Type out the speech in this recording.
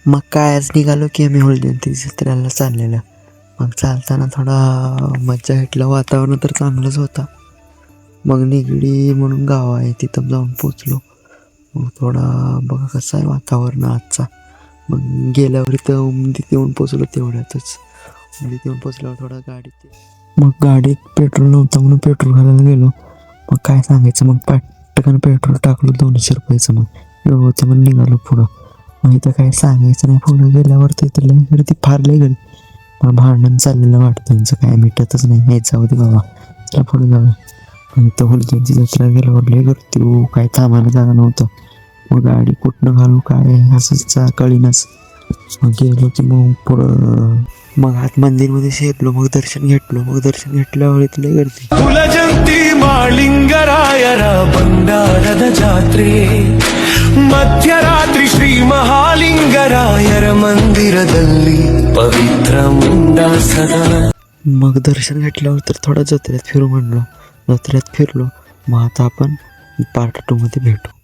मग काय आज निघालो की आम्ही हुलजयंती जत्रेला चाललेलं. मग चालताना थोडा मज्जा घेतलं, वातावरण तर चांगलंच होता. मग निगडी म्हणून गाव आहे, तिथं जाऊन पोचलो. मग थोडा बघा कसं आहे वातावरण आजचा. मग गेल्यावर इथं तिथे येऊन पोचलो तेवढ्यातच. तिथे येऊन पोचल्यावर थोडा मग गाडीत पेट्रोल नव्हतं म्हणून पेट्रोल घालायला गेलो. मग काय सांगायचं, मग पटकन पेट्रोल टाकलो 200 रुपयाचं. मग होतं मग निघालो पुढं. मग इथं काय सांगायचं नाही, पुढं गेल्यावर तिथं लय गर्दी, फार लय गर्दी. मग भांडण चाललेलं वाटतं त्यांचं, काय मिटतच नाही. हे जाऊ दे बाबा, चला पुढे जाऊया. पण इथं हुलजयंती जत्रा गेल्यावर लय गर्दी, काय थांबायला जागा नव्हतं. मग गाडी कुठनं घालू काय असंच कळीनाच. मग गेलो की मग पुढं मग आत मंदिरमध्ये शिरलो. मग दर्शन घेतलो. मग दर्शन घेतल्यावर इथं लय गर्दी. ಹುಲಜಂತಿ ಮಾಳಿಂಗರಾಯರ ಬಂಡಾರದ ಜಾತ್ರೆ ಮಧ್ಯರಾತ್ರಿ ಶ್ರೀ ಮಹಾಲಿಂಗರಾಯರ ಮಂದಿರದಲ್ಲಿ ಪವಿತ್ರ ಮುಂಡಾಸನ. मग दर्शन घेतल्यावर तर थोडा जत्रेत फिरू म्हणलो. जत्रेत फिरलो. मग आता आपण पार्ट 2 मध्ये भेटू.